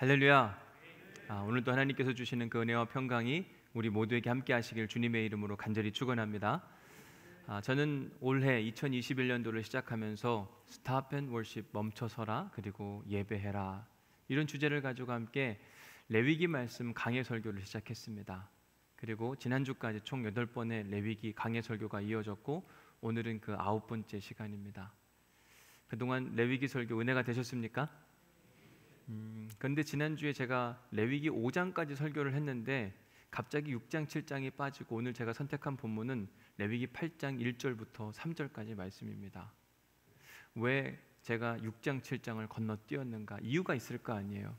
할렐루야. 오늘도 하나님께서 주시는 그 은혜와 평강이 우리 모두에게 함께 하시길 주님의 이름으로 간절히 축원합니다. 저는 올해 2021년도를 시작하면서 Stop and Worship, 멈춰서라, 그리고 예배해라, 이런 주제를 가지고 함께 레위기 말씀 강해 설교를 시작했습니다. 그리고 지난주까지 총 8번의 레위기 강해 설교가 이어졌고, 오늘은 그 9번째 시간입니다. 그동안 레위기 설교 은혜가 되셨습니까? 그런데 지난주에 제가 레위기 5장까지 설교를 했는데 갑자기 6장, 7장이 빠지고 오늘 제가 선택한 본문은 레위기 8장 1절부터 3절까지 말씀입니다. 왜 제가 6장, 7장을 건너뛰었는가? 이유가 있을 거 아니에요.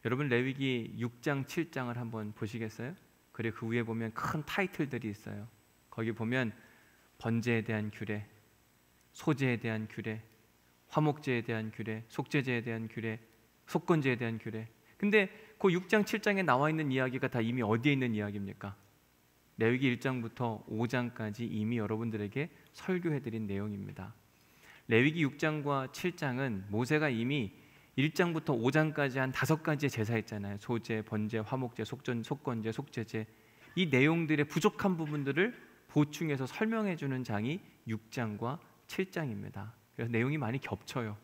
여러분, 레위기 6장, 7장을 한번 보시겠어요? 그리고 그 위에 보면 큰 타이틀들이 있어요. 거기 보면 번제에 대한 규례, 소제에 대한 규례, 화목제에 대한 규례, 속죄제에 대한 규례, 속건제에 대한 규례. 근데 그 6장, 7장에 나와 있는 이야기가 다 이미 어디에 있는 이야기입니까? 레위기 1장부터 5장까지 이미 여러분들에게 설교해드린 내용입니다. 레위기 6장과 7장은 모세가 이미 1장부터 5장까지 한 5가지의 제사 있잖아요. 소제, 번제, 화목제, 속건제, 속죄제. 이 내용들의 부족한 부분들을 보충해서 설명해주는 장이 6장과 7장입니다. 그래서 내용이 많이 겹쳐요.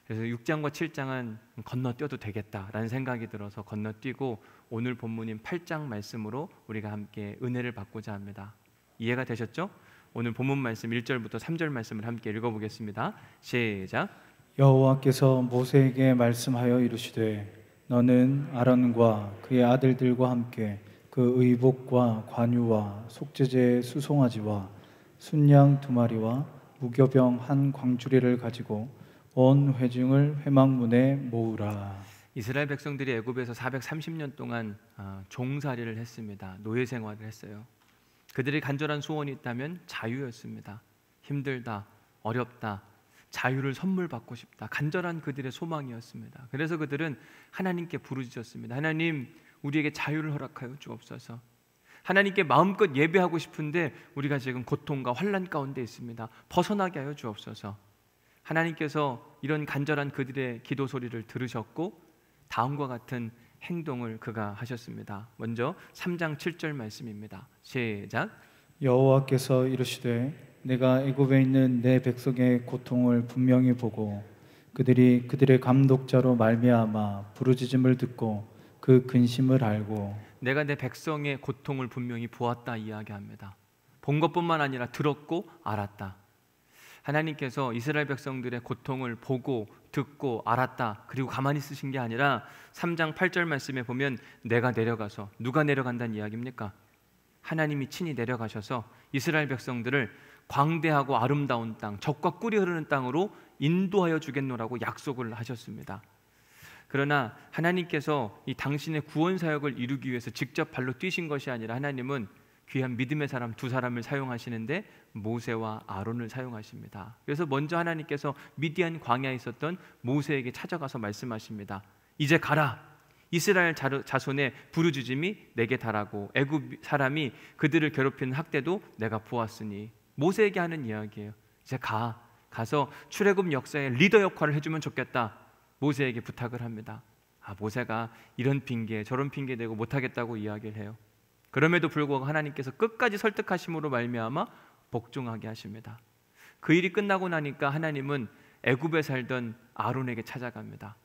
그래서 6장과 7장은 건너뛰어도 되겠다라는 생각이 들어서 건너뛰고 오늘 본문인 8장 말씀으로 우리가 함께 은혜를 받고자 합니다. 이해가 되셨죠? 오늘 본문 말씀 1절부터 3절 말씀을 함께 읽어보겠습니다. 시작. 여호와께서 모세에게 말씀하여 이르시되 너는 아론과 그의 아들들과 함께 그 의복과 관유와 속죄제의 수송아지와 순양 2마리와 무교병 한 광주리를 가지고 온 회중을 회막문에 모으라. 이스라엘 백성들이 애굽에서 430년 동안 종살이를 했습니다. 노예 생활을 했어요. 그들이 간절한 소원이 있다면 자유였습니다. 힘들다, 어렵다, 자유를 선물 받고 싶다, 간절한 그들의 소망이었습니다. 그래서 그들은 하나님께 부르짖었습니다. 하나님, 우리에게 자유를 허락하여 주옵소서. 하나님께 마음껏 예배하고 싶은데 우리가 지금 고통과 환난 가운데 있습니다. 벗어나게 하여 주옵소서. 하나님께서 이런 간절한 그들의 기도 소리를 들으셨고 다음과 같은 행동을 그가 하셨습니다. 먼저 3장 7절 말씀입니다. 시작. 여호와께서 이르시되 내가 애굽에 있는 내 백성의 고통을 분명히 보고 그들이 그들의 감독자로 말미암아 부르짖음을 듣고 그 근심을 알고 내가 내 백성의 고통을 분명히 보았다 이야기합니다. 본 것뿐만 아니라 들었고 알았다. 하나님께서 이스라엘 백성들의 고통을 보고 듣고 알았다. 그리고 가만히 있으신 게 아니라 3장 8절 말씀에 보면 내가 내려가서, 누가 내려간다는 이야기입니까? 하나님이 친히 내려가셔서 이스라엘 백성들을 광대하고 아름다운 땅, 젖과 꿀이 흐르는 땅으로 인도하여 주겠노라고 약속을 하셨습니다. 그러나 하나님께서 이 당신의 구원 사역을 이루기 위해서 직접 발로 뛰신 것이 아니라 하나님은 귀한 믿음의 사람 2사람을 사용하시는데 모세와 아론을 사용하십니다. 그래서 먼저 하나님께서 미디안 광야에 있었던 모세에게 찾아가서 말씀하십니다. 이제 가라. 이스라엘 자손의 부르짖음이 내게 달하고 애굽 사람이 그들을 괴롭히는 학대도 내가 보았으니. 모세에게 하는 이야기예요. 이제 가서 출애굽 역사의 리더 역할을 해주면 좋겠다. 모세에게 부탁을 합니다. 모세가 이런 핑계 저런 핑계 대고 못하겠다고 이야기를 해요. 그럼에도 불구하고 하나님께서 끝까지 설득하심으로 말미암아 복종하게 하십니다. 그 일이 끝나고 나니까 하나님은 애굽에 살던 아론에게 찾아갑니다.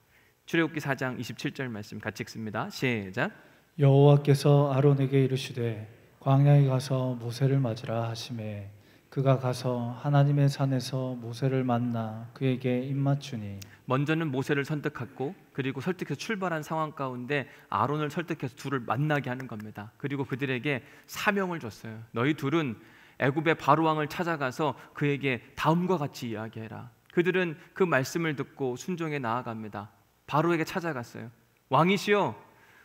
출애굽기 4장 27절 말씀 같이 읽습니다. 시작. 여호와께서 아론에게 이르시되 광야에 가서 모세를 맞으라 하시매 그가 가서 하나님의 산에서 모세를 만나 그에게 입맞추니. 먼저는 모세를 선택했고 그리고 설득해서 출발한 상황 가운데 아론을 설득해서 둘을 만나게 하는 겁니다. 그리고 그들에게 사명을 줬어요. 너희 둘은 애굽의 바로왕을 찾아가서 그에게 다음과 같이 이야기해라. 그들은 그 말씀을 듣고 순종해 나아갑니다. 바로에게 찾아갔어요. 왕이시여,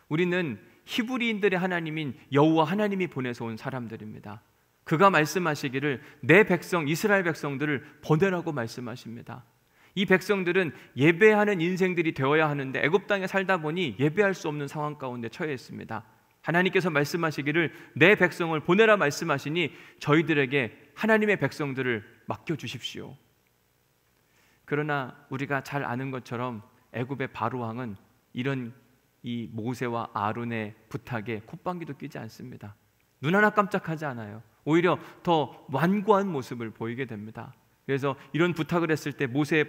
우리는 히브리인들의 하나님인 여호와 하나님이 보내서 온 사람들입니다. 그가 말씀하시기를 내 백성 이스라엘 백성들을 보내라고 말씀하십니다. 이 백성들은 예배하는 인생들이 되어야 하는데 애굽 땅에 살다 보니 예배할 수 없는 상황 가운데 처해 있습니다. 하나님께서 말씀하시기를 내 백성을 보내라 말씀하시니 저희들에게 하나님의 백성들을 맡겨주십시오. 그러나 우리가 잘 아는 것처럼 애굽의 바로 왕은 이런 이 모세와 아론의 부탁에 콧방귀도 뀌지 않습니다. 눈 하나 깜짝하지 않아요. 오히려 더 완고한 모습을 보이게 됩니다. 그래서 이런 부탁을 했을 때 모세의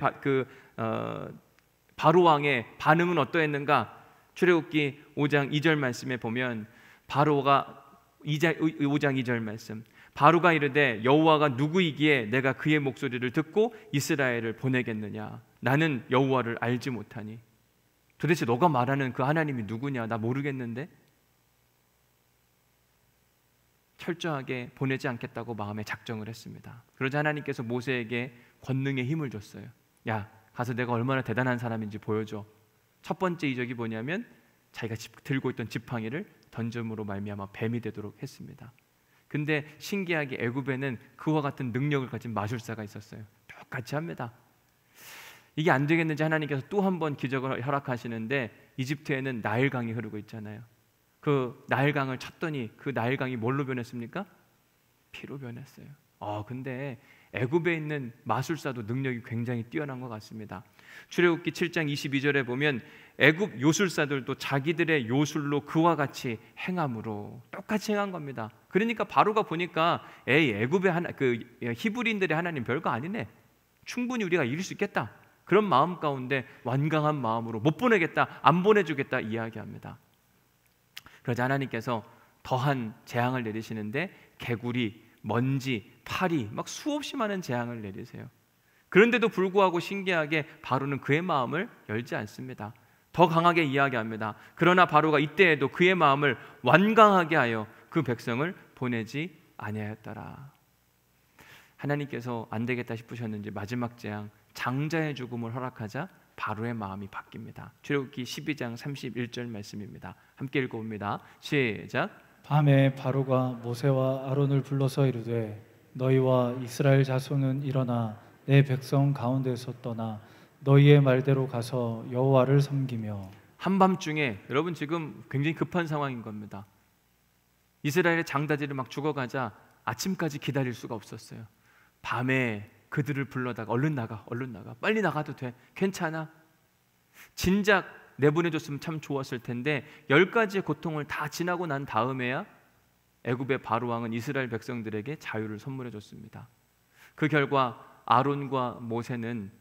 바로 왕의 반응은 어떠했는가? 출애굽기 5장 2절 말씀에 보면 바로가 5장 2절 말씀, 바로가 이르되 여호와가 누구이기에 내가 그의 목소리를 듣고 이스라엘을 보내겠느냐? 나는 여호와를 알지 못하니. 도대체 너가 말하는 그 하나님이 누구냐? 나 모르겠는데. 철저하게 보내지 않겠다고 마음에 작정을 했습니다. 그러자 하나님께서 모세에게 권능의 힘을 줬어요. 야, 가서 내가 얼마나 대단한 사람인지 보여줘. 첫 번째 이적이 뭐냐면 자기가 들고 있던 지팡이를 던짐으로 말미암아 뱀이 되도록 했습니다. 근데 신기하게 애굽에는 그와 같은 능력을 가진 마술사가 있었어요. 똑같이 합니다. 이게 안 되겠는지 하나님께서 또 한 번 기적을 허락하시는데 이집트에는 나일강이 흐르고 있잖아요. 그 나일강을 쳤더니 그 나일강이 뭘로 변했습니까? 피로 변했어요. 근데 애굽에 있는 마술사도 능력이 굉장히 뛰어난 것 같습니다. 출애굽기 7장 22절에 보면 애굽 요술사들도 자기들의 요술로 그와 같이 행함으로 똑같이 행한 겁니다. 그러니까 바로가 보니까 애굽의 히브리인들의 하나님 별거 아니네. 충분히 우리가 이길 수 있겠다. 그런 마음 가운데 완강한 마음으로 못 보내겠다, 안 보내주겠다 이야기합니다. 그러자 하나님께서 더한 재앙을 내리시는데 개구리, 먼지, 파리 막 수없이 많은 재앙을 내리세요. 그런데도 불구하고 신기하게 바로는 그의 마음을 열지 않습니다. 더 강하게 이야기합니다. 그러나 바로가 이때에도 그의 마음을 완강하게 하여 그 백성을 보내지 아니하였더라. 하나님께서 안 되겠다 싶으셨는지 마지막 재앙 장자의 죽음을 허락하자 바로의 마음이 바뀝니다. 출애굽기 12장 31절 말씀입니다. 함께 읽어봅니다. 시작. 밤에 바로가 모세와 아론을 불러서 이르되 너희와 이스라엘 자손은 일어나 내 백성 가운데서 떠나 너희의 말대로 가서 여호와를 섬기며. 한밤중에 여러분 지금 굉장히 급한 상황인 겁니다. 이스라엘의 장자들이 막 죽어가자 아침까지 기다릴 수가 없었어요. 밤에 그들을 불러다가 얼른 나가, 빨리 나가도 돼, 괜찮아. 진작 내보내줬으면 참 좋았을 텐데 10가지의 고통을 다 지나고 난 다음에야 애굽의 바로 왕은 이스라엘 백성들에게 자유를 선물해 줬습니다. 그 결과 아론과 모세는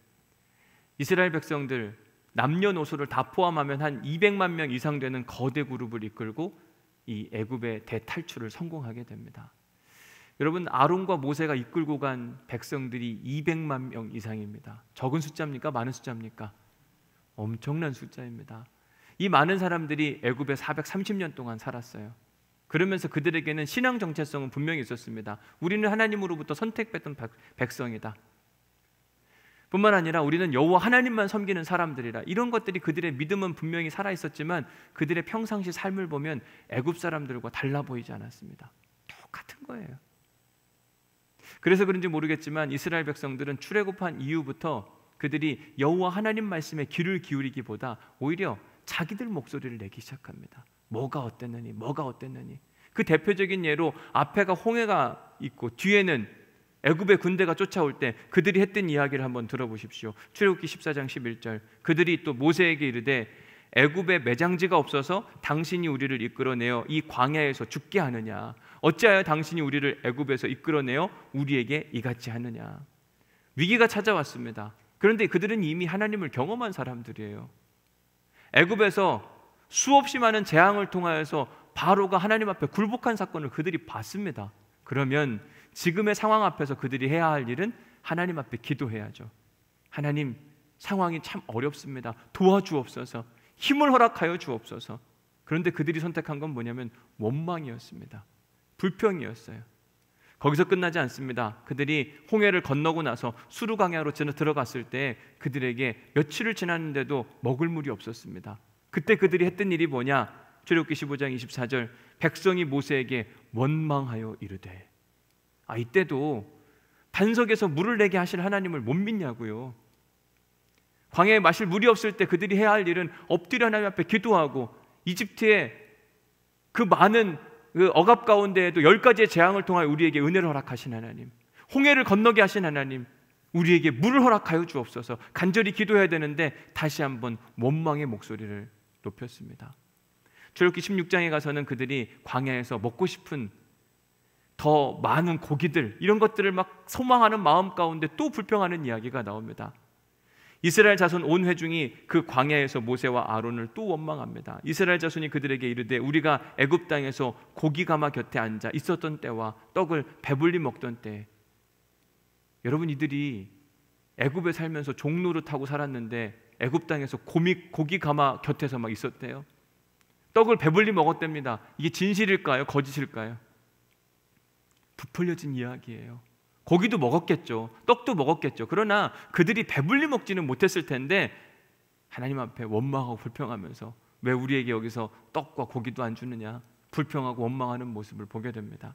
이스라엘 백성들 남녀노소를 다 포함하면 한 200만 명 이상 되는 거대 그룹을 이끌고 이 애굽의 대탈출을 성공하게 됩니다. 여러분, 아론과 모세가 이끌고 간 백성들이 200만 명 이상입니다. 적은 숫자입니까? 많은 숫자입니까? 엄청난 숫자입니다. 이 많은 사람들이 애굽에 430년 동안 살았어요. 그러면서 그들에게는 신앙 정체성은 분명히 있었습니다. 우리는 하나님으로부터 선택받은 백성이다. 뿐만 아니라 우리는 여호와 하나님만 섬기는 사람들이라. 이런 것들이 그들의 믿음은 분명히 살아있었지만 그들의 평상시 삶을 보면 애굽 사람들과 달라 보이지 않았습니다. 똑같은 거예요. 그래서 그런지 모르겠지만 이스라엘 백성들은 출애굽한 이후부터 그들이 여호와 하나님 말씀에 귀를 기울이기보다 오히려 자기들 목소리를 내기 시작합니다. 뭐가 어땠느니. 그 대표적인 예로 앞에가 홍해가 있고 뒤에는 애굽의 군대가 쫓아올 때 그들이 했던 이야기를 한번 들어보십시오. 출애굽기 14장 11절. 그들이 또 모세에게 이르되 애굽에 매장지가 없어서 당신이 우리를 이끌어내어 이 광야에서 죽게 하느냐? 어찌하여 당신이 우리를 애굽에서 이끌어내어 우리에게 이같이 하느냐? 위기가 찾아왔습니다. 그런데 그들은 이미 하나님을 경험한 사람들이에요. 애굽에서 수없이 많은 재앙을 통하여서 바로가 하나님 앞에 굴복한 사건을 그들이 봤습니다. 그러면 지금의 상황 앞에서 그들이 해야 할 일은 하나님 앞에 기도해야죠. 하나님, 상황이 참 어렵습니다. 도와주옵소서. 힘을 허락하여 주옵소서. 그런데 그들이 선택한 건 뭐냐면 원망이었습니다. 불평이었어요. 거기서 끝나지 않습니다. 그들이 홍해를 건너고 나서 수르 광야로 들어갔을 때 그들에게 며칠을 지났는데도 먹을 물이 없었습니다. 그때 그들이 했던 일이 뭐냐? 출애굽기 15장 24절. 백성이 모세에게 원망하여 이르되. 이때도 반석에서 물을 내게 하실 하나님을 못 믿냐고요. 광야에 마실 물이 없을 때 그들이 해야 할 일은 엎드려 하나님 앞에 기도하고 이집트의 그 많은 그 억압 가운데에도 10가지의 재앙을 통하여 우리에게 은혜를 허락하신 하나님, 홍해를 건너게 하신 하나님, 우리에게 물을 허락하여 주옵소서. 간절히 기도해야 되는데 다시 한번 원망의 목소리를 높였습니다. 출애굽기 16장에 가서는 그들이 광야에서 먹고 싶은 더 많은 고기들, 이런 것들을 막 소망하는 마음 가운데 또 불평하는 이야기가 나옵니다. 이스라엘 자손 온 회중이 그 광야에서 모세와 아론을 또 원망합니다. 이스라엘 자손이 그들에게 이르되 우리가 애굽 땅에서 고기 가마 곁에 앉아 있었던 때와 떡을 배불리 먹던 때, 여러분, 이들이 애굽에 살면서 종노릇하고 살았는데 애굽 땅에서 고기 가마 곁에서 막 있었대요. 떡을 배불리 먹었답니다. 이게 진실일까요? 거짓일까요? 부풀려진 이야기예요. 고기도 먹었겠죠. 떡도 먹었겠죠. 그러나 그들이 배불리 먹지는 못했을 텐데 하나님 앞에 원망하고 불평하면서 왜 우리에게 여기서 떡과 고기도 안 주느냐, 불평하고 원망하는 모습을 보게 됩니다.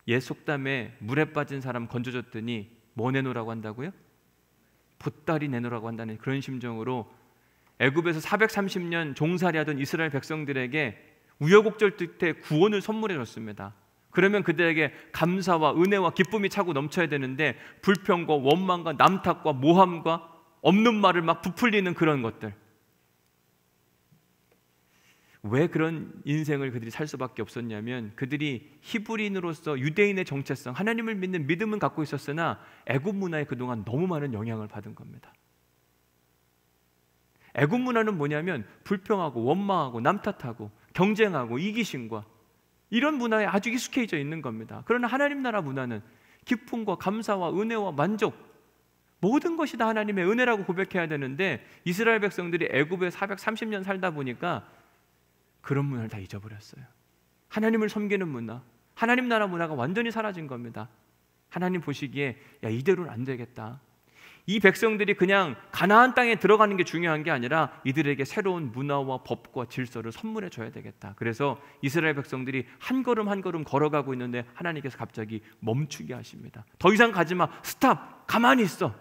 옛 속담에 물에 빠진 사람 건져줬더니 뭐 내놓으라고 한다고요? 보따리 내놓으라고 한다는 그런 심정으로 애굽에서 430년 종살이하던 이스라엘 백성들에게 우여곡절 끝에 구원을 선물해 줬습니다. 그러면 그들에게 감사와 은혜와 기쁨이 차고 넘쳐야 되는데 불평과 원망과 남탓과 모함과 없는 말을 막 부풀리는 그런 것들. 왜 그런 인생을 그들이 살 수밖에 없었냐면 그들이 히브리인으로서 유대인의 정체성, 하나님을 믿는 믿음은 갖고 있었으나 애굽 문화에 그동안 너무 많은 영향을 받은 겁니다. 애굽 문화는 뭐냐면 불평하고 원망하고 남탓하고 경쟁하고 이기심과 이런 문화에 아주 익숙해져 있는 겁니다. 그러나 하나님 나라 문화는 기쁨과 감사와 은혜와 만족, 모든 것이 다 하나님의 은혜라고 고백해야 되는데 이스라엘 백성들이 애굽에 430년 살다 보니까 그런 문화를 다 잊어버렸어요. 하나님을 섬기는 문화, 하나님 나라 문화가 완전히 사라진 겁니다. 하나님 보시기에 야, 이대로는 안 되겠다. 이 백성들이 그냥 가나안 땅에 들어가는 게 중요한 게 아니라 이들에게 새로운 문화와 법과 질서를 선물해 줘야 되겠다. 그래서 이스라엘 백성들이 한 걸음 한 걸음 걸어가고 있는데 하나님께서 갑자기 멈추게 하십니다. 더 이상 가지마, 스탑, 가만히 있어.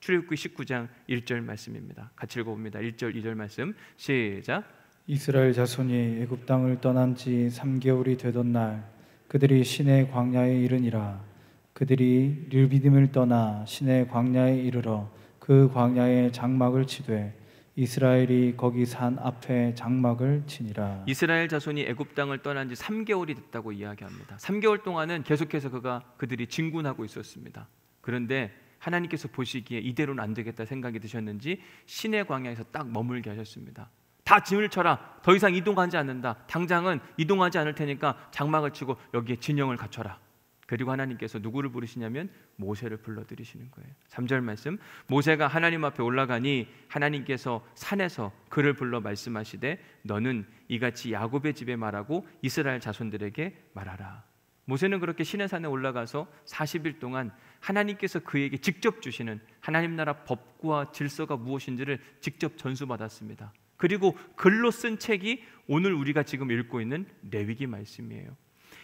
출애굽기 19장 1절 말씀입니다. 같이 읽어봅니다. 1절 2절 말씀 시작. 이스라엘 자손이 애굽 땅을 떠난 지 3개월이 되던 날 그들이 시내 광야에 이르니라. 그들이 르비딤을 떠나 시내 광야에 이르러 그 광야에 장막을 치되 이스라엘이 거기 산 앞에 장막을 치니라. 이스라엘 자손이 애굽 땅을 떠난 지 3개월이 됐다고 이야기합니다. 3개월 동안은 계속해서 그들이 진군하고 있었습니다. 그런데 하나님께서 보시기에 이대로는 안 되겠다 생각이 드셨는지 시내 광야에서 딱 머물게 하셨습니다. 다 진을 쳐라. 더 이상 이동하지 않는다. 당장은 이동하지 않을 테니까 장막을 치고 여기에 진영을 갖춰라. 그리고 하나님께서 누구를 부르시냐면 모세를 불러들이시는 거예요. 3절 말씀, 모세가 하나님 앞에 올라가니 하나님께서 산에서 그를 불러 말씀하시되 너는 이같이 야곱의 집에 말하고 이스라엘 자손들에게 말하라. 모세는 그렇게 시내산에 올라가서 40일 동안 하나님께서 그에게 직접 주시는 하나님 나라 법과 질서가 무엇인지를 직접 전수받았습니다. 그리고 글로 쓴 책이 오늘 우리가 지금 읽고 있는 레위기 말씀이에요.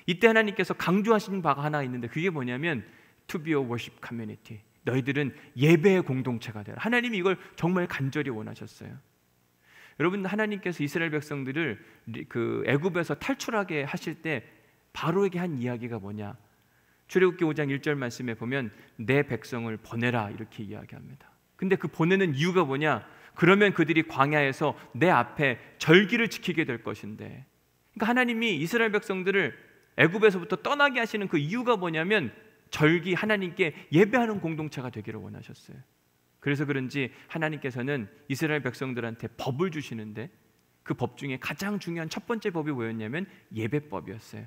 이때 하나님께서 강조하시는 바가 하나 있는데 그게 뭐냐면 To be a worship community. 너희들은 예배의 공동체가 되라. 하나님이 이걸 정말 간절히 원하셨어요. 여러분, 하나님께서 이스라엘 백성들을 그 애굽에서 탈출하게 하실 때 바로에게 한 이야기가 뭐냐? 출애굽기 5장 1절 말씀에 보면 내 백성을 보내라 이렇게 이야기합니다. 근데 그 보내는 이유가 뭐냐? 그러면 그들이 광야에서 내 앞에 절기를 지키게 될 것인데, 그러니까 하나님이 이스라엘 백성들을 애굽에서부터 떠나게 하시는 그 이유가 뭐냐면 절기, 하나님께 예배하는 공동체가 되기를 원하셨어요. 그래서 그런지 하나님께서는 이스라엘 백성들한테 법을 주시는데 그 법 중에 가장 중요한 첫 번째 법이 뭐였냐면 예배법이었어요.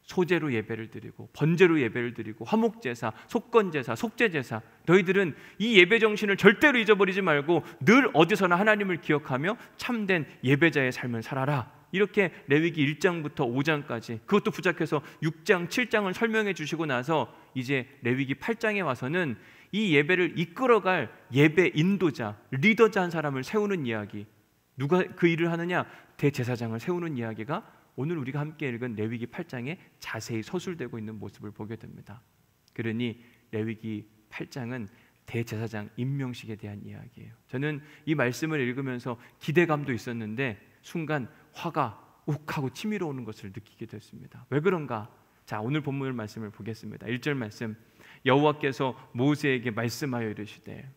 소제로 예배를 드리고 번제로 예배를 드리고 화목제사, 속건제사, 속죄제사, 너희들은 이 예배 정신을 절대로 잊어버리지 말고 늘 어디서나 하나님을 기억하며 참된 예배자의 삶을 살아라. 이렇게 레위기 1장부터 5장까지, 그것도 부작해서 6장, 7장을 설명해 주시고 나서 이제 레위기 8장에 와서는 이 예배를 이끌어갈 예배 인도자, 리더자 한 사람을 세우는 이야기, 누가 그 일을 하느냐? 대제사장을 세우는 이야기가 오늘 우리가 함께 읽은 레위기 8장에 자세히 서술되고 있는 모습을 보게 됩니다. 그러니 레위기 8장은 대제사장 임명식에 대한 이야기예요. 저는 이 말씀을 읽으면서 기대감도 있었는데 순간 화가 욱하고 치밀어 오는 것을 느끼게 됐습니다. 왜 그런가? 자, 오늘 본문 말씀을 보겠습니다. 1절 말씀, 여호와께서 모세에게 말씀하여 이르시되,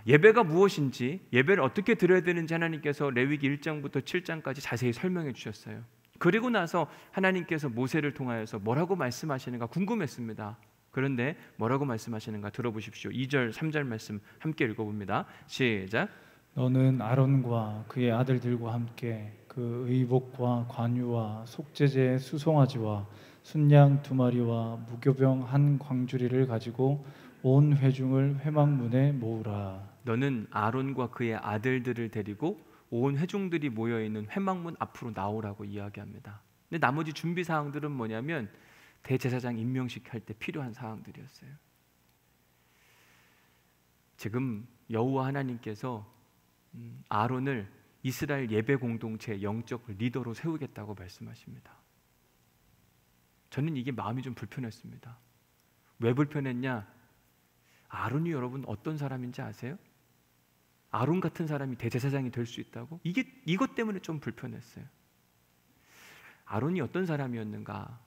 예배가 무엇인지, 예배를 어떻게 드려야 되는지 하나님께서 레위기 1장부터 7장까지 자세히 설명해 주셨어요. 그리고 나서 하나님께서 모세를 통하여서 뭐라고 말씀하시는가 궁금했습니다. 그런데 뭐라고 말씀하시는가 들어보십시오. 2절 3절 말씀 함께 읽어봅니다. 시작. 너는 아론과 그의 아들들과 함께 그 의복과 관유와 속죄제의 수송아지와 순양 2마리와 무교병 한 광주리를 가지고 온 회중을 회막문에 모으라. 너는 아론과 그의 아들들을 데리고 온 회중들이 모여있는 회막문 앞으로 나오라고 이야기합니다. 근데 나머지 준비 사항들은 뭐냐면 대제사장 임명식 할 때 필요한 사항들이었어요. 지금 여호와 하나님께서 아론을 이스라엘 예배 공동체의 영적 리더로 세우겠다고 말씀하십니다. 저는 이게 마음이 좀 불편했습니다. 왜 불편했냐? 아론이 여러분 어떤 사람인지 아세요? 아론 같은 사람이 대제사장이 될 수 있다고? 이것 때문에 좀 불편했어요. 아론이 어떤 사람이었는가?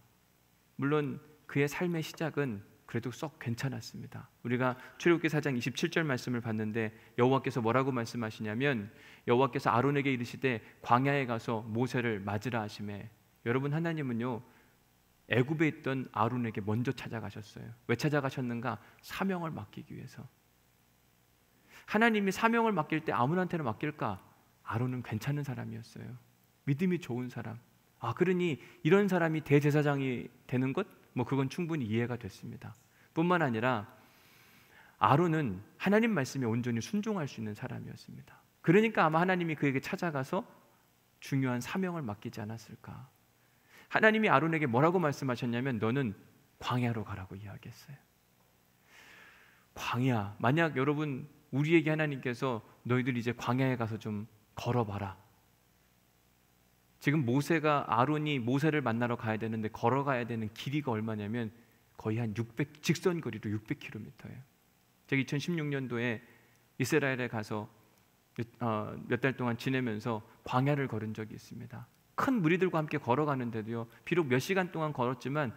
물론 그의 삶의 시작은 그래도 썩 괜찮았습니다. 우리가 출애굽기 4장 27절 말씀을 봤는데 여호와께서 뭐라고 말씀하시냐면, 여호와께서 아론에게 이르시되 광야에 가서 모세를 맞으라 하시매, 여러분 하나님은요 애굽에 있던 아론에게 먼저 찾아가셨어요. 왜 찾아가셨는가? 사명을 맡기기 위해서. 하나님이 사명을 맡길 때 아무한테나 맡길까? 아론은 괜찮은 사람이었어요. 믿음이 좋은 사람. 그러니 이런 사람이 대제사장이 되는 것? 그건 충분히 이해가 됐습니다. 뿐만 아니라 아론은 하나님 말씀에 온전히 순종할 수 있는 사람이었습니다. 그러니까 아마 하나님이 그에게 찾아가서 중요한 사명을 맡기지 않았을까. 하나님이 아론에게 뭐라고 말씀하셨냐면 너는 광야로 가라고 이야기했어요. 광야, 만약 여러분 우리에게 하나님께서 너희들 이제 광야에 가서 좀 걸어봐라. 지금 아론이 모세를 만나러 가야 되는데 걸어가야 되는 길이가 얼마냐면 거의 한 직선 거리로 600km예요. 제가 2016년도에 이스라엘에 가서 몇 달 동안 지내면서 광야를 걸은 적이 있습니다. 큰 무리들과 함께 걸어가는데도요, 비록 몇 시간 동안 걸었지만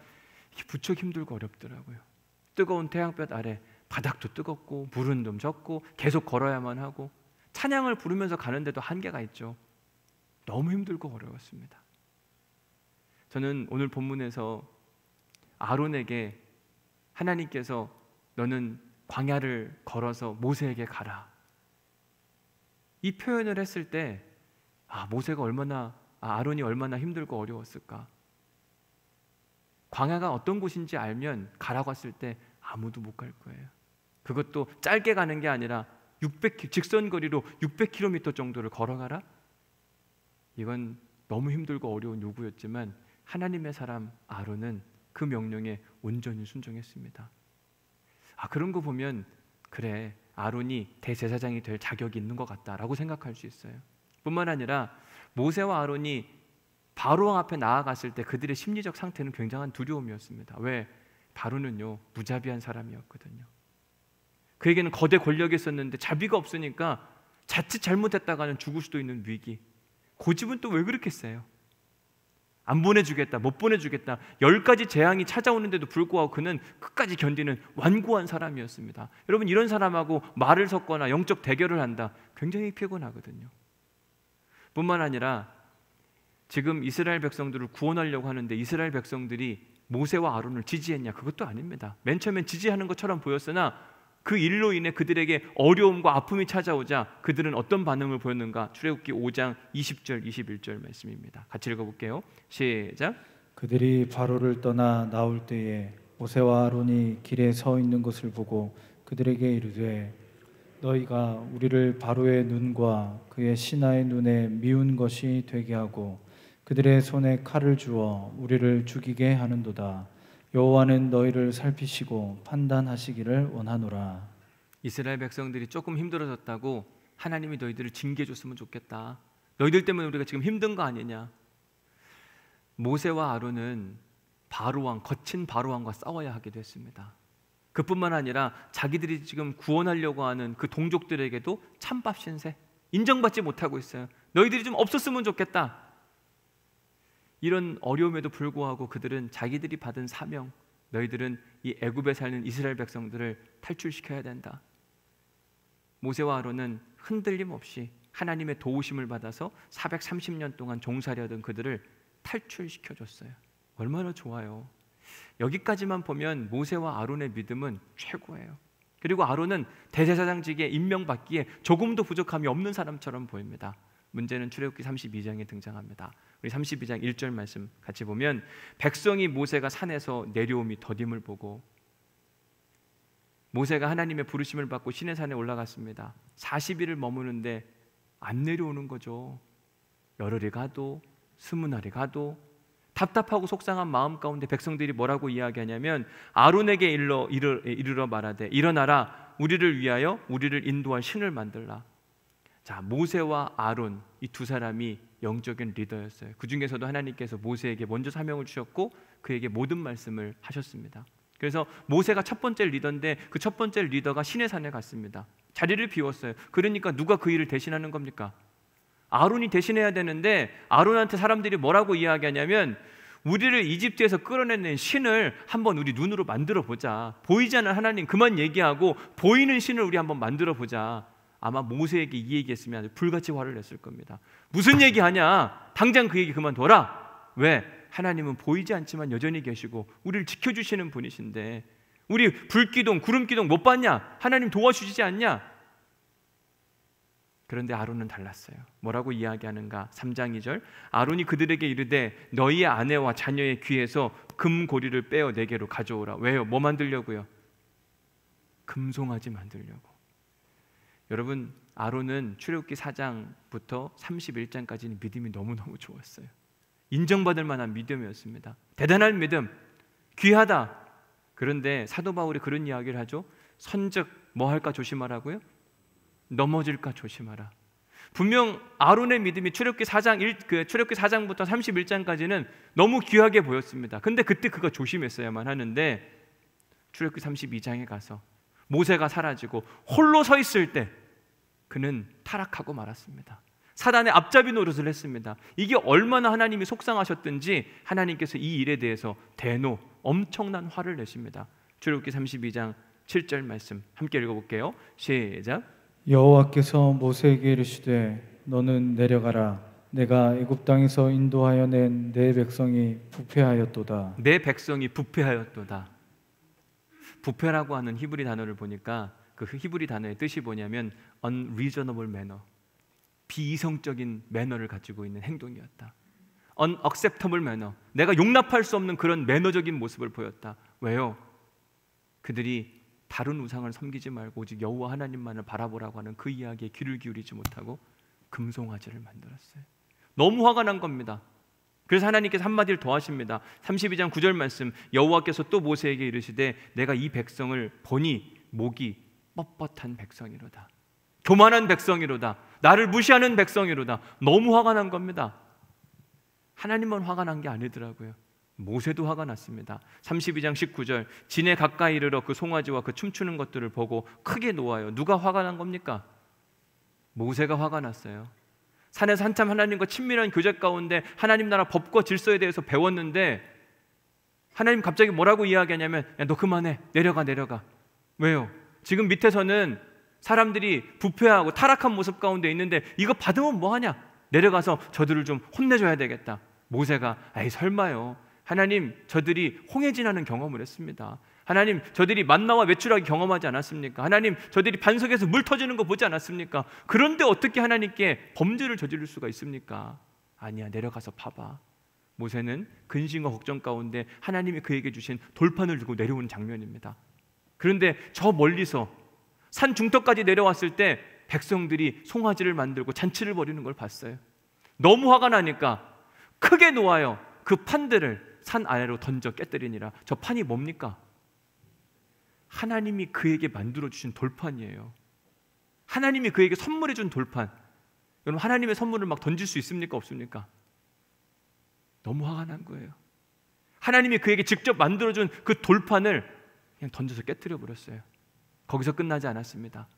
부쩍 힘들고 어렵더라고요. 뜨거운 태양볕 아래 바닥도 뜨겁고 물은 좀 적고 계속 걸어야만 하고 찬양을 부르면서 가는데도 한계가 있죠. 너무 힘들고 어려웠습니다. 저는 오늘 본문에서 아론에게 하나님께서 너는 광야를 걸어서 모세에게 가라, 이 표현을 했을 때 아론이 얼마나 힘들고 어려웠을까. 광야가 어떤 곳인지 알면 가라고 했을 때 아무도 못 갈 거예요. 그것도 짧게 가는 게 아니라 직선 거리로 600km 정도를 걸어가라? 이건 너무 힘들고 어려운 요구였지만 하나님의 사람 아론은 그 명령에 온전히 순종했습니다. 그런 거 보면 그래, 아론이 대제사장이 될 자격이 있는 것 같다라고 생각할 수 있어요. 뿐만 아니라 모세와 아론이 바로왕 앞에 나아갔을 때 그들의 심리적 상태는 굉장한 두려움이었습니다. 왜? 바로는요 무자비한 사람이었거든요. 그에게는 거대 권력이 있었는데 자비가 없으니까 자칫 잘못했다가는 죽을 수도 있는 위기. 고집은 또 왜 그렇게 세요? 안 보내주겠다, 못 보내주겠다, 10가지 재앙이 찾아오는데도 불구하고 그는 끝까지 견디는 완고한 사람이었습니다. 여러분, 이런 사람하고 말을 섞거나 영적 대결을 한다, 굉장히 피곤하거든요. 뿐만 아니라 지금 이스라엘 백성들을 구원하려고 하는데 이스라엘 백성들이 모세와 아론을 지지했냐? 그것도 아닙니다. 맨 처음엔 지지하는 것처럼 보였으나 그 일로 인해 그들에게 어려움과 아픔이 찾아오자 그들은 어떤 반응을 보였는가? 출애굽기 5장 20절 21절 말씀입니다. 같이 읽어볼게요. 시작. 그들이 바로를 떠나 나올 때에 모세와 아론이 길에 서 있는 것을 보고 그들에게 이르되 너희가 우리를 바로의 눈과 그의 신하의 눈에 미운 것이 되게 하고 그들의 손에 칼을 주어 우리를 죽이게 하는도다. 여호와는 너희를 살피시고 판단하시기를 원하노라. 이스라엘 백성들이 조금 힘들어졌다고 하나님이 너희들을 징계해 줬으면 좋겠다. 너희들 때문에 우리가 지금 힘든 거 아니냐. 모세와 아론은 거친 바로왕과 싸워야 하게 됐습니다. 그뿐만 아니라 자기들이 지금 구원하려고 하는 그 동족들에게도 찬밥 신세, 인정받지 못하고 있어요. 너희들이 좀 없었으면 좋겠다. 이런 어려움에도 불구하고 그들은 자기들이 받은 사명, 너희들은 이 애굽에 사는 이스라엘 백성들을 탈출시켜야 된다. 모세와 아론은 흔들림 없이 하나님의 도우심을 받아서 430년 동안 종살이하던 그들을 탈출시켜줬어요. 얼마나 좋아요. 여기까지만 보면 모세와 아론의 믿음은 최고예요. 그리고 아론은 대제사장직에 임명받기에 조금도 부족함이 없는 사람처럼 보입니다. 문제는 출애굽기 32장에 등장합니다. 우리 32장 1절 말씀 같이 보면 백성이 모세가 산에서 내려옴이 더딤을 보고, 모세가 하나님의 부르심을 받고 시내산에 올라갔습니다. 40일을 머무는데 안 내려오는 거죠. 열흘이 가도 20날이 가도 답답하고 속상한 마음 가운데 백성들이 뭐라고 이야기하냐면 아론에게 이르러 말하되 일어나라, 우리를 위하여 우리를 인도할 신을 만들라. 자, 모세와 아론 이 두 사람이 영적인 리더였어요. 그 중에서도 하나님께서 모세에게 먼저 사명을 주셨고 그에게 모든 말씀을 하셨습니다. 그래서 모세가 첫 번째 리더인데 그 첫 번째 리더가 시내산에 갔습니다. 자리를 비웠어요. 그러니까 누가 그 일을 대신하는 겁니까? 아론이 대신해야 되는데 아론한테 사람들이 뭐라고 이야기하냐면 우리를 이집트에서 끌어내는 신을 한번 우리 눈으로 만들어 보자. 보이지 않는 하나님 그만 얘기하고 보이는 신을 우리 한번 만들어 보자. 아마 모세에게 이 얘기했으면 아주 불같이 화를 냈을 겁니다. 무슨 얘기하냐? 당장 그 얘기 그만둬라. 왜? 하나님은 보이지 않지만 여전히 계시고 우리를 지켜주시는 분이신데 우리 불기둥 구름기둥 못 봤냐? 하나님 도와주시지 않냐? 그런데 아론은 달랐어요. 뭐라고 이야기하는가? 3장 2절 아론이 그들에게 이르되 너희의 아내와 자녀의 귀에서 금고리를 빼어 내게로 가져오라. 왜요? 뭐 만들려고요? 금송아지 만들려고. 여러분, 아론은 출애굽기 4장부터 31장까지는 믿음이 너무너무 좋았어요. 인정받을 만한 믿음이었습니다. 대단한 믿음, 귀하다. 그런데 사도 바울이 그런 이야기를 하죠. 선즉 뭐 할까 조심하라고요? 넘어질까 조심하라. 분명 아론의 믿음이 출애굽기 4장부터 31장까지는 너무 귀하게 보였습니다. 근데 그때 그가 조심했어야만 하는데 출애굽기 32장에 가서 모세가 사라지고 홀로 서 있을 때 그는 타락하고 말았습니다. 사단의 앞잡이 노릇을 했습니다. 이게 얼마나 하나님이 속상하셨든지 하나님께서 이 일에 대해서 엄청난 화를 내십니다. 출애굽기 32장 7절 말씀 함께 읽어볼게요. 시작. 여호와께서 모세에게 이르시되 너는 내려가라. 내가 애굽 땅에서 인도하여 낸 내 백성이 부패하였도다. 내 백성이 부패하였도다. 부패라고 하는 히브리 단어를 보니까 그 히브리 단어의 뜻이 뭐냐면 unreasonable manner, 비이성적인 매너를 가지고 있는 행동이었다. unacceptable manner, 내가 용납할 수 없는 그런 매너적인 모습을 보였다. 왜요? 그들이 다른 우상을 섬기지 말고 오직 여호와 하나님만을 바라보라고 하는 그 이야기에 귀를 기울이지 못하고 금송아지를 만들었어요. 너무 화가 난 겁니다. 그래서 하나님께서 한마디를 더 하십니다. 32장 9절 말씀 여호와께서 또 모세에게 이르시되 내가 이 백성을 보니 목이 뻣뻣한 백성이로다. 교만한 백성이로다. 나를 무시하는 백성이로다. 너무 화가 난 겁니다. 하나님만 화가 난 게 아니더라고요. 모세도 화가 났습니다. 32장 19절 진에 가까이 이르러 그 송아지와 그 춤추는 것들을 보고 크게 놓아요. 누가 화가 난 겁니까? 모세가 화가 났어요. 산에서 한참 하나님과 친밀한 교제 가운데 하나님 나라 법과 질서에 대해서 배웠는데 하나님 갑자기 뭐라고 이야기하냐면 야, 너 그만해. 내려가. 왜요? 지금 밑에서는 사람들이 부패하고 타락한 모습 가운데 있는데 이거 받으면 뭐하냐? 내려가서 저들을 좀 혼내줘야 되겠다. 모세가 에이 설마요. 하나님 저들이 홍해 지나는 경험을 했습니다. 하나님 저들이 만나와 외출하기 경험하지 않았습니까? 하나님 저들이 반석에서 물 터지는 거 보지 않았습니까? 그런데 어떻게 하나님께 범죄를 저지를 수가 있습니까? 아니야, 내려가서 봐봐. 모세는 근심과 걱정 가운데 하나님이 그에게 주신 돌판을 들고 내려오는 장면입니다. 그런데 저 멀리서 산 중턱까지 내려왔을 때 백성들이 송아지를 만들고 잔치를 벌이는 걸 봤어요. 너무 화가 나니까 크게 놓아요. 그 판들을 산 아래로 던져 깨뜨리니라. 저 판이 뭡니까? 하나님이 그에게 만들어주신 돌판이에요. 하나님이 그에게 선물해준 돌판. 여러분 하나님의 선물을 막 던질 수 있습니까? 없습니까? 너무 화가 난 거예요. 하나님이 그에게 직접 만들어준 그 돌판을 그냥 던져서 깨뜨려 버렸어요. 거기서 끝나지 않았습니다.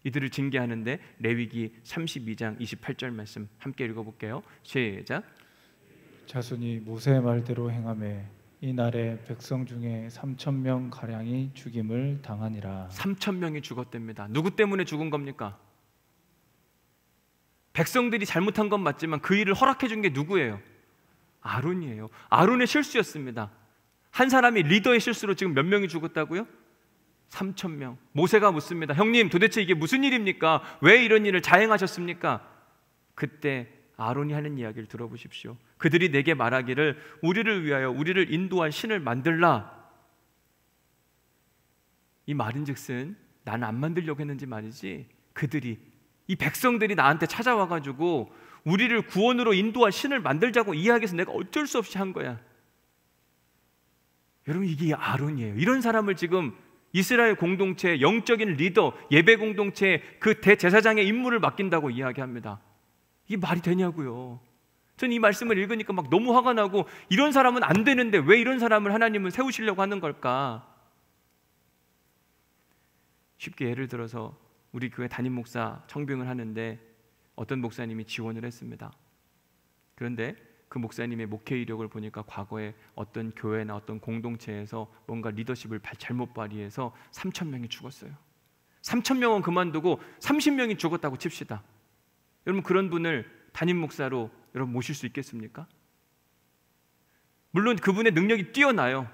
이들을 징계하는데 레위기 32장 28절 말씀 함께 읽어볼게요. 시작. 자손이 모세의 말대로 행하매 이날에 백성 중에 3,000명 가량이 죽임을 당하니라. 3,000명이 죽었답니다. 누구 때문에 죽은 겁니까? 백성들이 잘못한 건 맞지만 그 일을 허락해 준 게 누구예요? 아론이에요. 아론의 실수였습니다. 한 사람이 리더의 실수로 지금 몇 명이 죽었다고요? 3,000명. 모세가 묻습니다. 형님, 도대체 이게 무슨 일입니까? 왜 이런 일을 자행하셨습니까? 그때 아론이 하는 이야기를 들어보십시오. 그들이 내게 말하기를 우리를 위하여 우리를 인도할 신을 만들라. 이 말인즉슨 나는 안 만들려고 했는지 말이지, 그들이, 이 백성들이 나한테 찾아와가지고 우리를 구원으로 인도할 신을 만들자고 이야기해서 내가 어쩔 수 없이 한 거야. 여러분, 이게 아론이에요. 이런 사람을 지금 이스라엘 공동체의 영적인 리더, 예배 공동체의 그 대제사장의 임무를 맡긴다고 이야기합니다. 이게 말이 되냐고요. 전 이 말씀을 읽으니까 막 너무 화가 나고, 이런 사람은 안 되는데 왜 이런 사람을 하나님은 세우시려고 하는 걸까? 쉽게 예를 들어서 우리 교회 담임 목사 청빙을 하는데 어떤 목사님이 지원을 했습니다. 그런데 그 목사님의 목회 이력을 보니까 과거에 어떤 교회나 어떤 공동체에서 뭔가 리더십을 잘못 발휘해서 3,000명이 죽었어요. 3,000명은 그만두고 30명이 죽었다고 칩시다. 여러분, 그런 분을 담임 목사로 여러분 모실 수 있겠습니까? 물론 그분의 능력이 뛰어나요.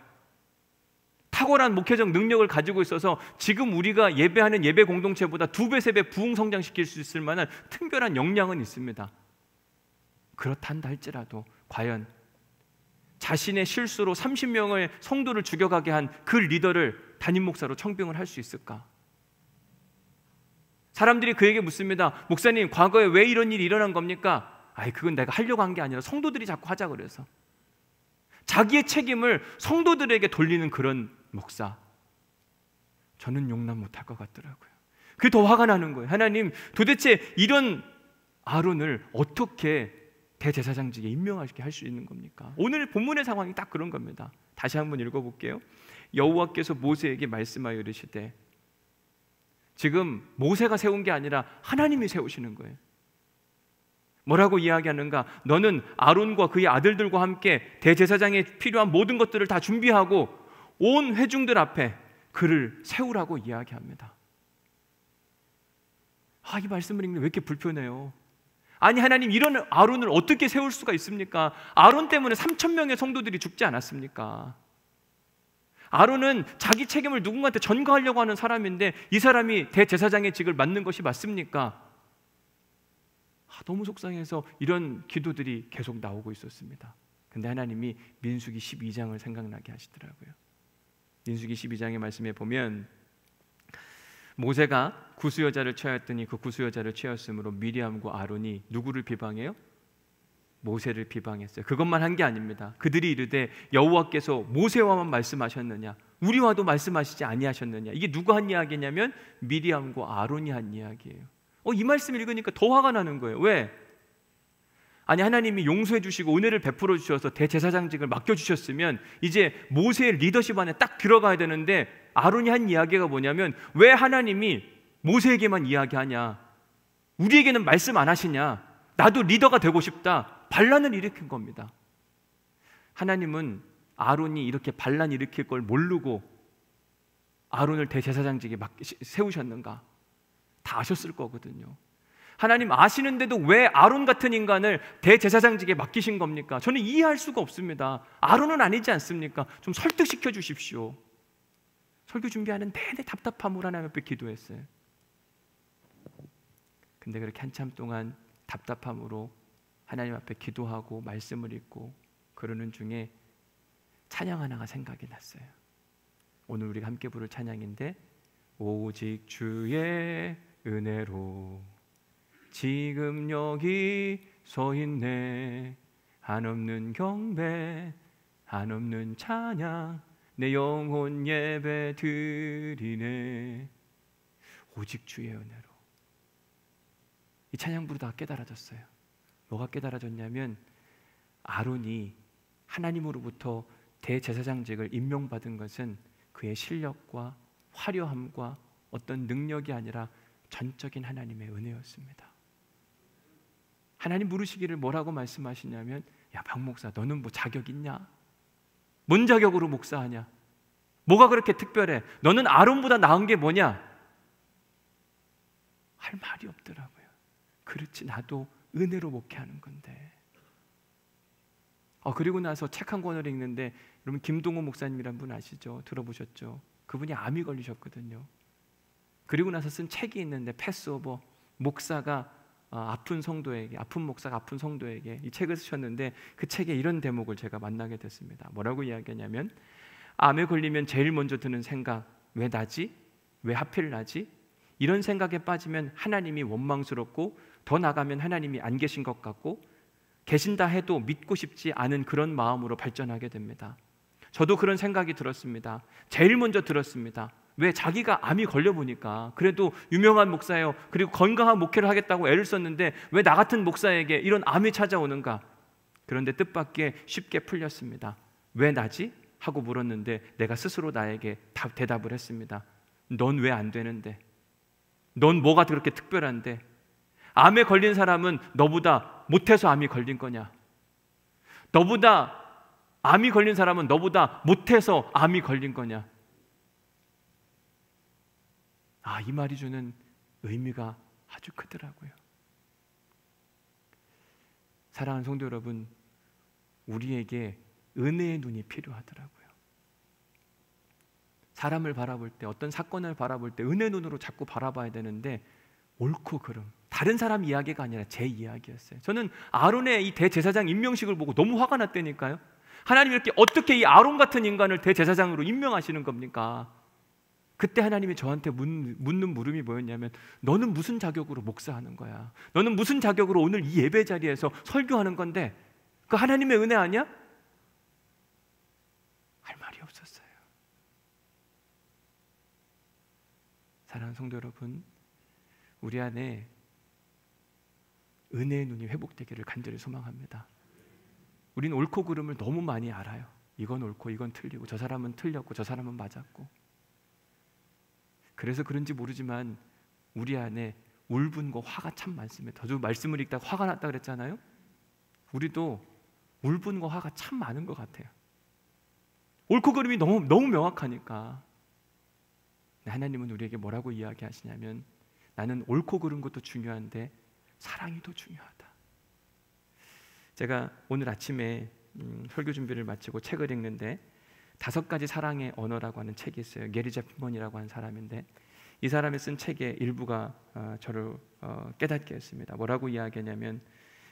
탁월한 목회적 능력을 가지고 있어서 지금 우리가 예배하는 예배 공동체보다 2배, 3배 부흥 성장시킬 수 있을 만한 특별한 역량은 있습니다. 그렇단다 할지라도 과연 자신의 실수로 30명의 성도를 죽여가게 한 그 리더를 담임 목사로 청빙을 할 수 있을까? 사람들이 그에게 묻습니다. 목사님, 과거에 왜 이런 일이 일어난 겁니까? 아이, 그건 내가 하려고 한 게 아니라 성도들이 자꾸 하자 그래서. 자기의 책임을 성도들에게 돌리는 그런 목사, 저는 용납 못할 것 같더라고요. 그게 더 화가 나는 거예요. 하나님, 도대체 이런 아론을 어떻게 대제사장직에 임명하게 할 수 있는 겁니까? 오늘 본문의 상황이 딱 그런 겁니다. 다시 한번 읽어볼게요. 여호와께서 모세에게 말씀하여 이르시되, 지금 모세가 세운 게 아니라 하나님이 세우시는 거예요. 뭐라고 이야기하는가? 너는 아론과 그의 아들들과 함께 대제사장에 필요한 모든 것들을 다 준비하고 온 회중들 앞에 그를 세우라고 이야기합니다. 이 말씀을 읽는데 왜 이렇게 불편해요? 아니, 하나님, 이런 아론을 어떻게 세울 수가 있습니까? 아론 때문에 3,000명의 성도들이 죽지 않았습니까? 아론은 자기 책임을 누군가한테 전가하려고 하는 사람인데 이 사람이 대제사장의 직을 맡는 것이 맞습니까? 너무 속상해서 이런 기도들이 계속 나오고 있었습니다. 근데 하나님이 민수기 12장을 생각나게 하시더라고요. 민수기 12장의 말씀에 보면 모세가 구수여자를 취하였더니 그 구수여자를 취하였으므로 미리암과 아론이 누구를 비방해요? 모세를 비방했어요. 그것만 한 게 아닙니다. 그들이 이르되 여호와께서 모세와만 말씀하셨느냐, 우리와도 말씀하시지 아니하셨느냐. 이게 누가 한 이야기냐면 미리암과 아론이 한 이야기예요. 이 말씀 읽으니까 더 화가 나는 거예요. 왜? 아니, 하나님이 용서해 주시고 은혜를 베풀어 주셔서 대제사장직을 맡겨주셨으면 이제 모세의 리더십 안에 딱 들어가야 되는데 아론이 한 이야기가 뭐냐면, 왜 하나님이 모세에게만 이야기하냐, 우리에게는 말씀 안 하시냐, 나도 리더가 되고 싶다, 반란을 일으킨 겁니다. 하나님은 아론이 이렇게 반란 일으킬 걸 모르고 아론을 대제사장직에 세우셨는가? 다 아셨을 거거든요. 하나님 아시는데도 왜 아론 같은 인간을 대제사장직에 맡기신 겁니까? 저는 이해할 수가 없습니다. 아론은 아니지 않습니까? 좀 설득시켜 주십시오. 설교 준비하는 내내 답답함으로 하나님 앞에 기도했어요. 근데 그렇게 한참 동안 답답함으로 하나님 앞에 기도하고 말씀을 읽고 그러는 중에 찬양 하나가 생각이 났어요. 오늘 우리가 함께 부를 찬양인데, 오직 주의 은혜로 지금 여기 서 있네, 한없는 경배 한없는 찬양 내 영혼 예배 드리네. 오직 주의 은혜로. 이 찬양 부르다가 깨달아졌어요. 뭐가 깨달아졌냐면, 아론이 하나님으로부터 대제사장직을 임명받은 것은 그의 실력과 화려함과 어떤 능력이 아니라 전적인 하나님의 은혜였습니다. 하나님 물으시기를 뭐라고 말씀하시냐면, 야, 박 목사, 너는 뭐 자격 있냐? 뭔 자격으로 목사하냐? 뭐가 그렇게 특별해? 너는 아론보다 나은 게 뭐냐? 할 말이 없더라고요. 그렇지, 나도 은혜로 목회하는 건데. 그리고 나서 책 한 권을 읽는데, 여러분 김동호 목사님이란 분 아시죠? 들어보셨죠? 그분이 암이 걸리셨거든요. 그리고 나서 쓴 책이 있는데, 패스오버, 목사가 아픈 목사가 아픈 성도에게 이 책을 쓰셨는데, 그 책에 이런 대목을 제가 만나게 됐습니다. 뭐라고 이야기하냐면, 암에 걸리면 제일 먼저 드는 생각, 왜 나지? 왜 하필 나지? 이런 생각에 빠지면 하나님이 원망스럽고, 더 나가면 하나님이 안 계신 것 같고, 계신다 해도 믿고 싶지 않은 그런 마음으로 발전하게 됩니다. 저도 그런 생각이 들었습니다. 제일 먼저 들었습니다. 왜? 자기가 암이 걸려보니까 그래도 유명한 목사예요. 그리고 건강한 목회를 하겠다고 애를 썼는데 왜 나 같은 목사에게 이런 암이 찾아오는가? 그런데 뜻밖의 쉽게 풀렸습니다. 왜 나지? 하고 물었는데 내가 스스로 나에게 대답을 했습니다. 넌 왜 안 되는데? 넌 뭐가 그렇게 특별한데? 암에 걸린 사람은 너보다 못해서 암이 걸린 거냐? 암이 걸린 사람은 너보다 못해서 암이 걸린 거냐? 이 말이 주는 의미가 아주 크더라고요. 사랑하는 성도 여러분, 우리에게 은혜의 눈이 필요하더라고요. 사람을 바라볼 때, 어떤 사건을 바라볼 때 은혜 눈으로 자꾸 바라봐야 되는데, 옳고 그름, 다른 사람 이야기가 아니라 제 이야기였어요. 저는 아론의 이 대제사장 임명식을 보고 너무 화가 났다니까요. 하나님이 이렇게 어떻게 이 아론 같은 인간을 대제사장으로 임명하시는 겁니까? 그때 하나님이 저한테 묻는 물음이 뭐였냐면, 너는 무슨 자격으로 목사하는 거야? 너는 무슨 자격으로 오늘 이 예배 자리에서 설교하는 건데 그 하나님의 은혜 아니야? 할 말이 없었어요. 사랑하는 성도 여러분, 우리 안에 은혜의 눈이 회복되기를 간절히 소망합니다. 우리는 옳고 그름을 너무 많이 알아요. 이건 옳고 이건 틀리고, 저 사람은 틀렸고 저 사람은 맞았고. 그래서 그런지 모르지만 우리 안에 울분과 화가 참 많습니다. 저도 말씀을 읽다가 화가 났다 그랬잖아요. 우리도 울분과 화가 참 많은 것 같아요. 옳고 그름이 너무 명확하니까. 하나님은 우리에게 뭐라고 이야기하시냐면, 나는 옳고 그른 것도 중요한데 사랑이 더 중요하다. 제가 오늘 아침에 설교 준비를 마치고 책을 읽는데 5가지 사랑의 언어라고 하는 책이 있어요. 게리 제프먼이라고 하는 사람인데, 이 사람이 쓴 책의 일부가 저를 깨닫게 했습니다. 뭐라고 이야기하냐면,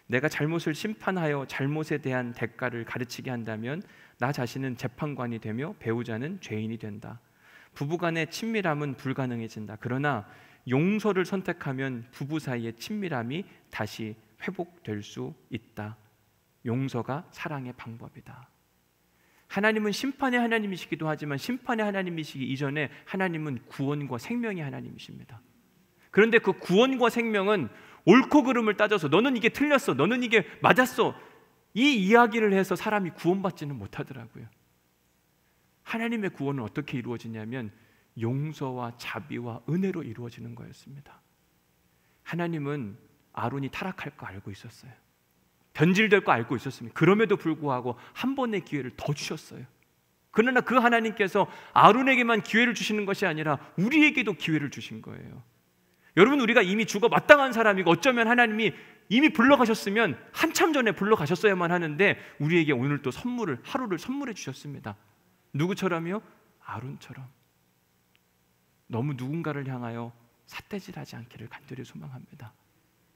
내가 잘못을 심판하여 잘못에 대한 대가를 가르치게 한다면 나 자신은 재판관이 되며 배우자는 죄인이 된다. 부부간의 친밀함은 불가능해진다. 그러나 용서를 선택하면 부부 사이의 친밀함이 다시 회복될 수 있다. 용서가 사랑의 방법이다. 하나님은 심판의 하나님이시기도 하지만 심판의 하나님이시기 이전에 하나님은 구원과 생명의 하나님이십니다. 그런데 그 구원과 생명은 옳고 그름을 따져서 너는 이게 틀렸어, 너는 이게 맞았어, 이 이야기를 해서 사람이 구원받지는 못하더라고요. 하나님의 구원은 어떻게 이루어지냐면 용서와 자비와 은혜로 이루어지는 거였습니다. 하나님은 아론이 타락할 거 알고 있었어요. 변질될 거 알고 있었습니다. 그럼에도 불구하고 한 번의 기회를 더 주셨어요. 그러나 그 하나님께서 아론에게만 기회를 주시는 것이 아니라 우리에게도 기회를 주신 거예요. 여러분, 우리가 이미 죽어 마땅한 사람이고 어쩌면 하나님이 이미 불러가셨으면 한참 전에 불러가셨어야만 하는데 우리에게 오늘 또 하루를 선물해 주셨습니다. 누구처럼요? 아론처럼. 너무 누군가를 향하여 삿대질하지 않기를 간절히 소망합니다.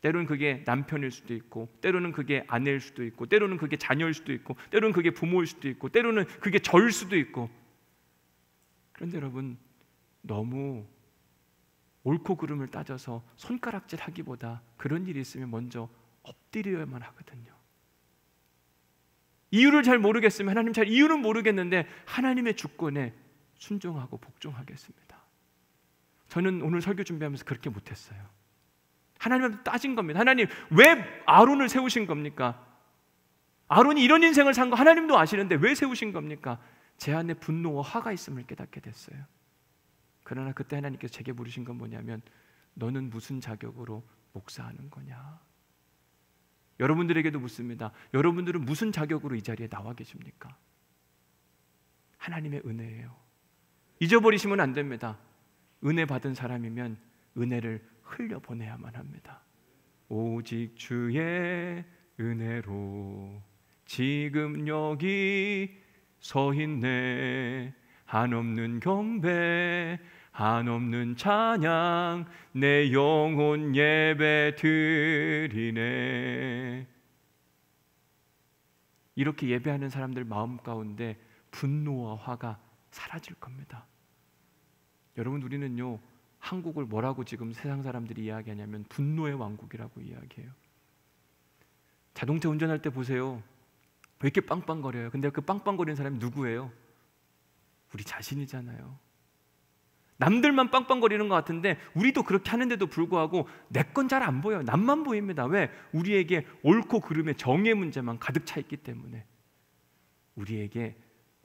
때로는 그게 남편일 수도 있고, 때로는 그게 아내일 수도 있고, 때로는 그게 자녀일 수도 있고, 때로는 그게 부모일 수도 있고, 때로는 그게 저일 수도 있고. 그런데 여러분, 너무 옳고 그름을 따져서 손가락질하기보다 그런 일이 있으면 먼저 엎드려야만 하거든요. 이유를 잘 모르겠으면 하나님 잘 이유는 모르겠는데 하나님의 주권에 순종하고 복종하겠습니다. 저는 오늘 설교 준비하면서 그렇게 못했어요. 하나님한테 따진 겁니다. 하나님, 왜 아론을 세우신 겁니까? 아론이 이런 인생을 산 거 하나님도 아시는데 왜 세우신 겁니까? 제 안에 분노와 화가 있음을 깨닫게 됐어요. 그러나 그때 하나님께서 제게 물으신 건 뭐냐면, 너는 무슨 자격으로 목사하는 거냐? 여러분들에게도 묻습니다. 여러분들은 무슨 자격으로 이 자리에 나와 계십니까? 하나님의 은혜예요. 잊어버리시면 안 됩니다. 은혜 받은 사람이면 은혜를 흘려보내야만 합니다. 오직 주의 은혜로 지금 여기 서 있네. 한없는 경배, 한없는 찬양, 내 영혼 예배 드리네. 이렇게 예배하는 사람들 마음 가운데 분노와 화가 사라질 겁니다. 여러분, 우리는요, 한국을 뭐라고 지금 세상 사람들이 이야기하냐면 분노의 왕국이라고 이야기해요. 자동차 운전할 때 보세요. 왜 이렇게 빵빵거려요? 근데 그 빵빵거리는 사람이 누구예요? 우리 자신이잖아요. 남들만 빵빵거리는 것 같은데 우리도 그렇게 하는데도 불구하고 내 건 잘 안 보여요. 남만 보입니다. 왜? 우리에게 옳고 그름의 정의 문제만 가득 차 있기 때문에. 우리에게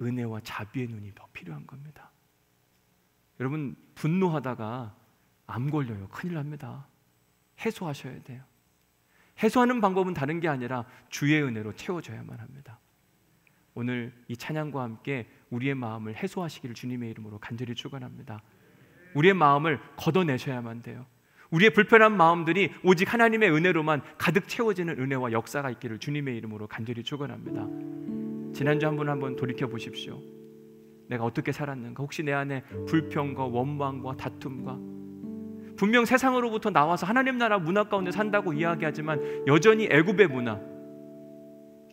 은혜와 자비의 눈이 더 필요한 겁니다. 여러분, 분노하다가 암 걸려요. 큰일 납니다. 해소하셔야 돼요. 해소하는 방법은 다른 게 아니라 주의 은혜로 채워져야만 합니다. 오늘 이 찬양과 함께 우리의 마음을 해소하시기를 주님의 이름으로 간절히 축원합니다. 우리의 마음을 걷어내셔야만 돼요. 우리의 불편한 마음들이 오직 하나님의 은혜로만 가득 채워지는 은혜와 역사가 있기를 주님의 이름으로 간절히 축원합니다. 지난주 한번 돌이켜 보십시오. 내가 어떻게 살았는가? 혹시 내 안에 불평과 원망과 다툼과, 분명 세상으로부터 나와서 하나님 나라 문화 가운데 산다고 이야기하지만 여전히 애굽의 문화,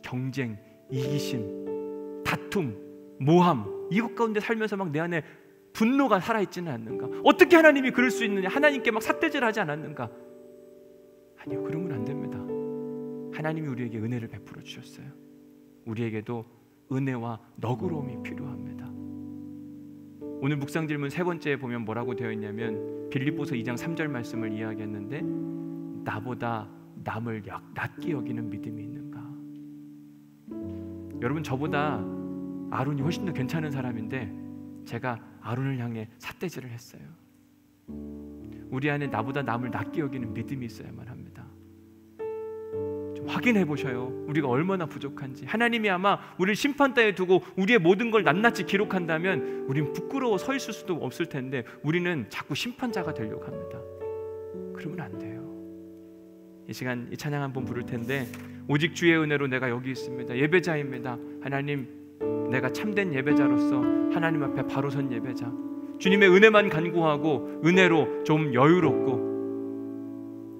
경쟁, 이기심, 다툼, 모함, 이것 가운데 살면서 막 내 안에 분노가 살아있지는 않는가? 어떻게 하나님이 그럴 수 있느냐? 하나님께 막 삿대질하지 않았는가? 아니요, 그러면 안 됩니다. 하나님이 우리에게 은혜를 베풀어 주셨어요. 우리에게도 은혜와 너그러움이 필요합니다. 오늘 묵상 질문 세 번째에 보면 뭐라고 되어 있냐면 빌립보서 2장 3절 말씀을 이야기했는데, 나보다 남을 낮게 여기는 믿음이 있는가? 여러분, 저보다 아론이 훨씬 더 괜찮은 사람인데 제가 아론을 향해 삿대질을 했어요. 우리 안에 나보다 남을 낮게 여기는 믿음이 있어야만 합니다. 좀 확인해 보셔요. 우리가 얼마나 부족한지. 하나님이 아마 우리를 심판대에 두고 우리의 모든 걸 낱낱이 기록한다면 우린 부끄러워 서 있을 수도 없을 텐데 우리는 자꾸 심판자가 되려고 합니다. 그러면 안 돼요. 이 시간 이 찬양 한번 부를 텐데, 오직 주의 은혜로 내가 여기 있습니다. 예배자입니다. 하나님, 내가 참된 예배자로서 하나님 앞에 바로 선 예배자, 주님의 은혜만 간구하고 은혜로 좀 여유롭고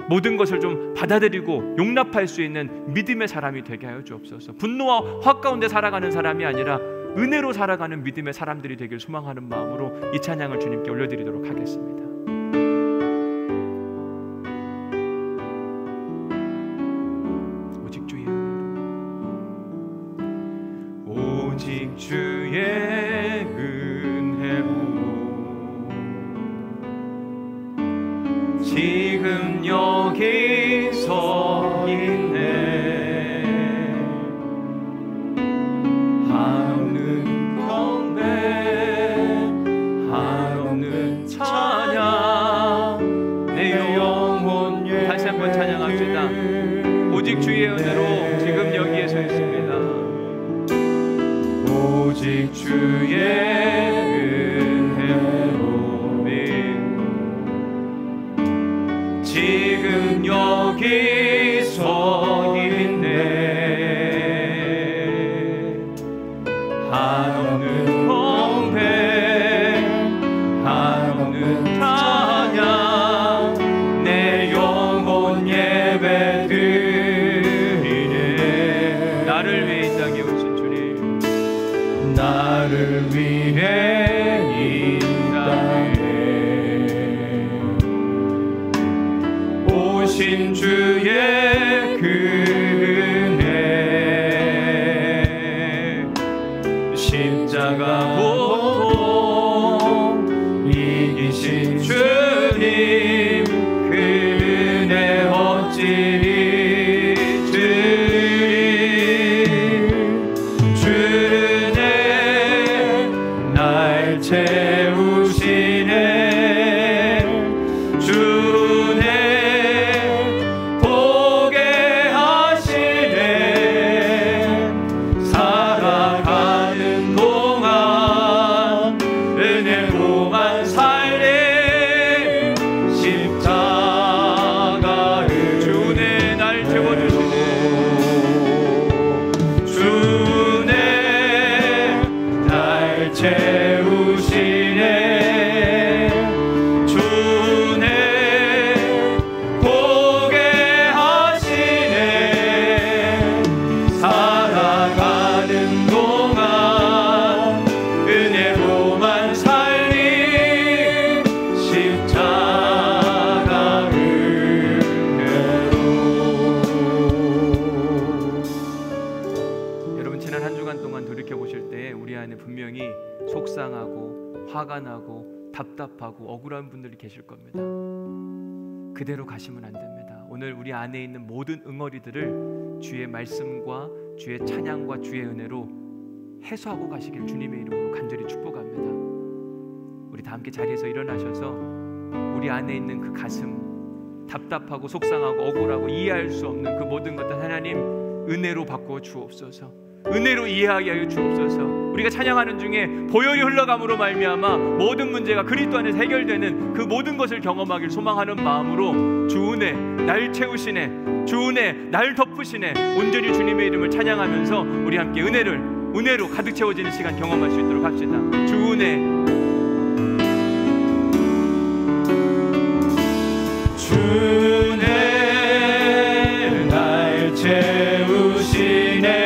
모든 것을 좀 받아들이고 용납할 수 있는 믿음의 사람이 되게 하여 주옵소서. 분노와 화 가운데 살아가는 사람이 아니라 은혜로 살아가는 믿음의 사람들이 되길 소망하는 마음으로 이 찬양을 주님께 올려드리도록 하겠습니다. 오직 주의 은혜로, 오직 주의 은혜로 지금 여기 서 있네. 한없는 경배, 한없는 찬양, 내 영혼 예배. 다시 한번 찬양합시다. 오직 주의 은혜로 지금 여기에 서 있습니다. 오직 주의 지금 여기 서 있네. 한없는 경배, 한없는 찬양, 내 영혼 예배 드리네. 나를 위해 이 땅에 오신 주님, 나를 위해 이 땅에 오신 주의 그 은혜, 십자가 고통 이기신 주님, 그 은혜 어찌 주 은혜 날 채우시네. 살아가는 동안 날 채우시네. 화가 나고 답답하고 억울한 분들이 계실 겁니다. 그대로 가시면 안 됩니다. 오늘 우리 안에 있는 모든 응어리들을 주의 말씀과 주의 찬양과 주의 은혜로 해소하고 가시길 주님의 이름으로 간절히 축복합니다. 우리 다 함께 자리에서 일어나셔서 우리 안에 있는 그 가슴, 답답하고 속상하고 억울하고 이해할 수 없는 그 모든 것들 하나님 은혜로 바꾸어 주옵소서. 은혜로 이해하게 하여 주옵소서. 우리가 찬양하는 중에 보혈이 흘러감으로 말미암아 모든 문제가 그리스도 안에서 해결되는 그 모든 것을 경험하길 소망하는 마음으로 주 은혜 날 채우시네, 주 은혜 날 덮으시네, 온전히 주님의 이름을 찬양하면서 우리 함께 은혜로 가득 채워지는 시간 경험할 수 있도록 합시다. 주 은혜, 주 은혜 날 채우시네.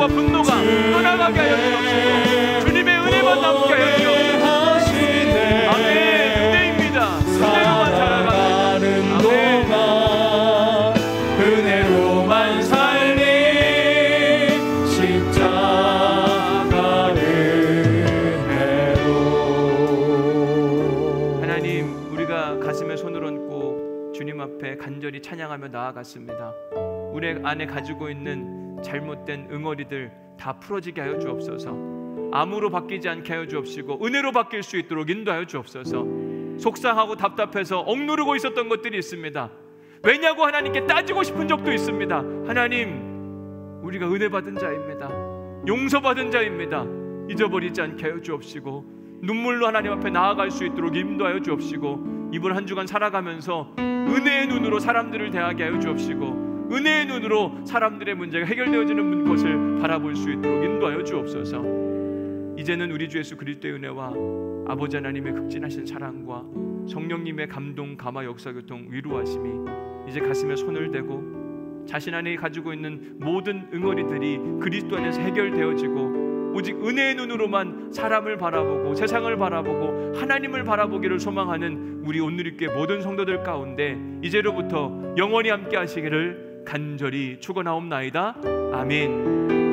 분노가 떠나가게 하여 주옵시고 주님의 은혜만 남게 하여 주옵시고. 아멘. 은혜입니다. 은혜로만 살아가는 동안 은혜로만 살리 십자가 은혜로. 하나님, 우리가 가슴에 손을 얹고 주님 앞에 간절히 찬양하며 나아갔습니다. 우리 안에 가지고 있는 잘못된 응어리들 다 풀어지게 하여 주옵소서. 암으로 바뀌지 않게 하여 주옵시고 은혜로 바뀔 수 있도록 인도하여 주옵소서. 속상하고 답답해서 억누르고 있었던 것들이 있습니다. 왜냐고 하나님께 따지고 싶은 적도 있습니다. 하나님, 우리가 은혜 받은 자입니다. 용서받은 자입니다. 잊어버리지 않게 하여 주옵시고 눈물로 하나님 앞에 나아갈 수 있도록 인도하여 주옵시고 이번 한 주간 살아가면서 은혜의 눈으로 사람들을 대하게 하여 주옵시고 은혜의 눈으로 사람들의 문제가 해결되어지는 것을 바라볼 수 있도록 인도하여 주옵소서. 이제는 우리 주 예수 그리스도의 은혜와 아버지 하나님의 극진하신 사랑과 성령님의 감동, 감화, 역사, 교통, 위로하심이 이제 가슴에 손을 대고 자신 안에 가지고 있는 모든 응어리들이 그리스도 안에서 해결되어지고 오직 은혜의 눈으로만 사람을 바라보고 세상을 바라보고 하나님을 바라보기를 소망하는 우리 온누리교회 모든 성도들 가운데 이제로부터 영원히 함께 하시기를 간절히 축원하옵나이다. 아멘.